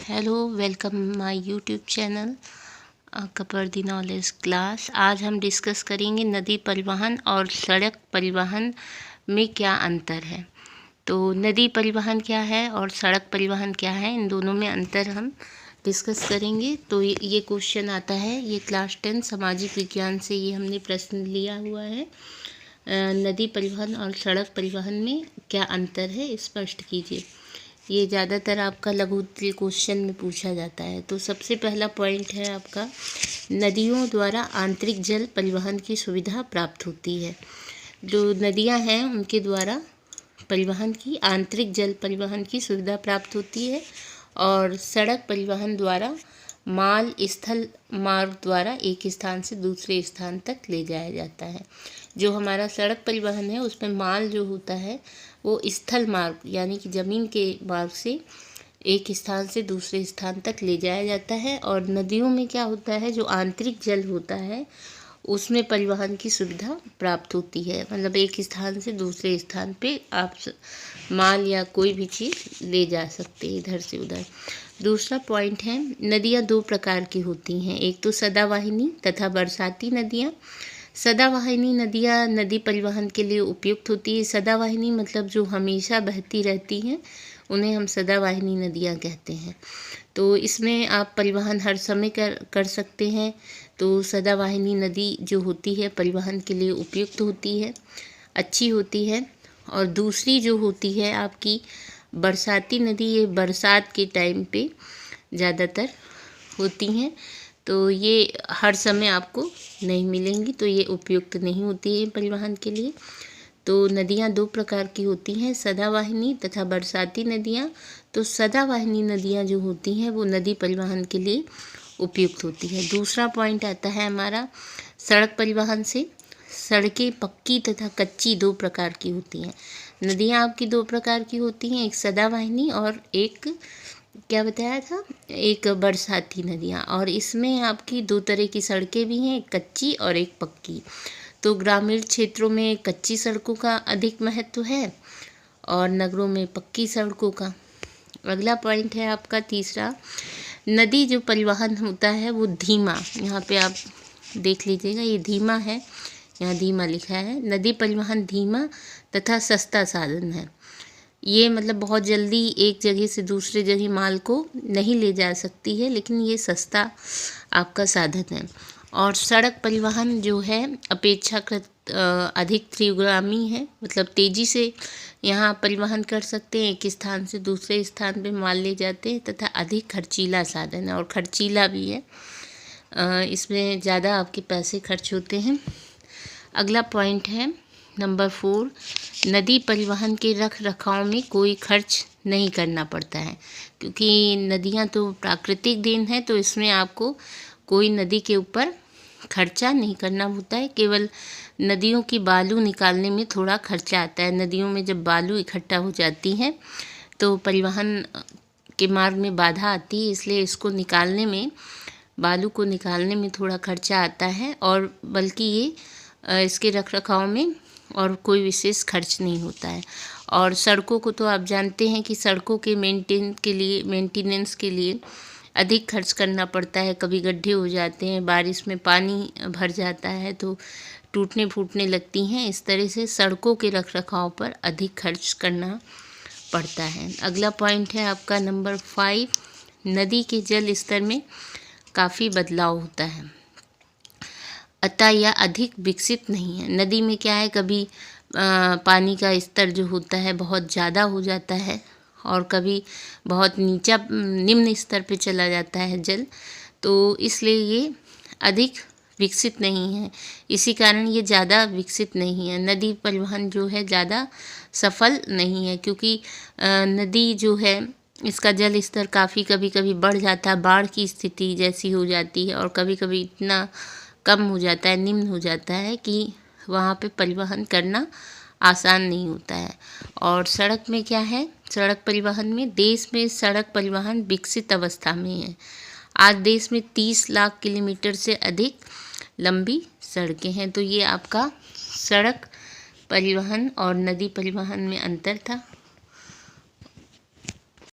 Hello, welcome my YouTube channel कपर the knowledge class. आज हम डिस्कस करेंगे नदी परिवहन और सड़क परिवहन में क्या अंतर है। तो नदी परिवहन क्या है और सड़क परिवहन क्या है, इन दोनों में अंतर हम डिस्कस करेंगे। तो ये क्वेश्चन आता है, ये क्लास 10 सामाजिक विज्ञान से ये हमने प्रश्न लिया हुआ है। नदी परिवहन और सड़क परिवहन में क्या अंतर है, स्पष्ट कीजिए। ये ज़्यादातर आपका लघु उत्तरीय क्वेश्चन में पूछा जाता है। तो सबसे पहला पॉइंट है आपका, नदियों द्वारा आंतरिक जल परिवहन की सुविधा प्राप्त होती है। जो नदियां हैं उनके द्वारा परिवहन की आंतरिक जल परिवहन की सुविधा प्राप्त होती है। और सड़क परिवहन द्वारा माल स्थल मार्ग द्वारा एक स्थान से दूसरे स्थान तक ले जाया जाता है। जो हमारा सड़क परिवहन है उसमें माल जो होता है वो स्थल मार्ग यानी कि ज़मीन के मार्ग से एक स्थान से दूसरे स्थान तक ले जाया जाता है। और नदियों में क्या होता है, जो आंतरिक जल होता है उसमें परिवहन की सुविधा प्राप्त होती है। मतलब एक स्थान से दूसरे स्थान पे आप माल या कोई भी चीज़ ले जा सकते हैं इधर से उधर। दूसरा पॉइंट है, नदियाँ दो प्रकार की होती हैं, एक तो सदावाहिनी तथा बरसाती नदियाँ। सदावाहिनी नदियाँ नदी परिवहन के लिए उपयुक्त होती है। सदावाहिनी मतलब जो हमेशा बहती रहती हैं उन्हें हम सदावाहिनी नदियाँ कहते हैं। तो इसमें आप परिवहन हर समय कर सकते हैं। तो सदावाहिनी नदी जो होती है परिवहन के लिए उपयुक्त होती है, अच्छी होती है। और दूसरी जो होती है आपकी बरसाती नदी, ये बरसात के टाइम पे ज़्यादातर होती हैं। तो ये हर समय आपको नहीं मिलेंगी, तो ये उपयुक्त नहीं होती है परिवहन के लिए। तो नदियाँ दो प्रकार की होती हैं, सदावाहिनी तथा बरसाती नदियाँ। तो सदावाहिनी नदियाँ जो होती हैं वो नदी परिवहन के लिए उपयुक्त होती है। दूसरा पॉइंट आता है हमारा सड़क परिवहन से। सड़कें पक्की तथा कच्ची दो प्रकार की होती हैं। नदियाँ आपकी दो प्रकार की होती हैं, एक सदावाहिनी और एक क्या बताया था, एक बरसाती नदियाँ। और इसमें आपकी दो तरह की सड़कें भी हैं, एक कच्ची और एक पक्की। तो ग्रामीण क्षेत्रों में कच्ची सड़कों का अधिक महत्व है और नगरों में पक्की सड़कों का। अगला पॉइंट है आपका तीसरा, नदी जो परिवहन होता है वो धीमा, यहाँ पे आप देख लीजिएगा ये धीमा है, यहाँ धीमा लिखा है। नदी परिवहन धीमा तथा सस्ता साधन है। ये मतलब बहुत जल्दी एक जगह से दूसरे जगह माल को नहीं ले जा सकती है, लेकिन ये सस्ता आपका साधन है। और सड़क परिवहन जो है अपेक्षाकृत अधिक तीव्रगामी है, मतलब तेज़ी से यहाँ परिवहन कर सकते हैं, एक स्थान से दूसरे स्थान पे माल ले जाते हैं, तथा अधिक खर्चीला साधन है और खर्चीला भी है। इसमें ज़्यादा आपके पैसे खर्च होते हैं। अगला पॉइंट है नंबर 4, नदी परिवहन के रख रखाव में कोई खर्च नहीं करना पड़ता है, क्योंकि नदियाँ तो प्राकृतिक देन है, तो इसमें आपको कोई नदी के ऊपर खर्चा नहीं करना होता है। केवल नदियों की बालू निकालने में थोड़ा खर्चा आता है। नदियों में जब बालू इकट्ठा हो जाती है तो परिवहन के मार्ग में बाधा आती है, इसलिए इसको निकालने में, बालू को निकालने में थोड़ा खर्चा आता है। और बल्कि ये इसके रख रखाव में और कोई विशेष खर्च नहीं होता है। और सड़कों को तो आप जानते हैं कि सड़कों के मेंटेनेंस के लिए अधिक खर्च करना पड़ता है। कभी गड्ढे हो जाते हैं, बारिश में पानी भर जाता है तो टूटने फूटने लगती हैं। इस तरह से सड़कों के रख रखाव पर अधिक खर्च करना पड़ता है। अगला पॉइंट है आपका नंबर 5, नदी के जल स्तर में काफ़ी बदलाव होता है, अतः यह अधिक विकसित नहीं है। नदी में क्या है, कभी पानी का स्तर जो होता है बहुत ज़्यादा हो जाता है और कभी बहुत निम्न स्तर पे चला जाता है जल, तो इसलिए ये अधिक विकसित नहीं है। इसी कारण ये ज़्यादा विकसित नहीं है। नदी परिवहन जो है ज़्यादा सफल नहीं है, क्योंकि नदी जो है इसका जल स्तर काफ़ी कभी कभी बढ़ जाता है, बाढ़ की स्थिति जैसी हो जाती है, और कभी कभी इतना कम हो जाता है, निम्न हो जाता है कि वहाँ पे परिवहन करना आसान नहीं होता है। और सड़क में क्या है, सड़क परिवहन में, देश में सड़क परिवहन विकसित अवस्था में है। आज देश में 30 लाख किलोमीटर से अधिक लंबी सड़कें हैं। तो ये आपका सड़क परिवहन और नदी परिवहन में अंतर था।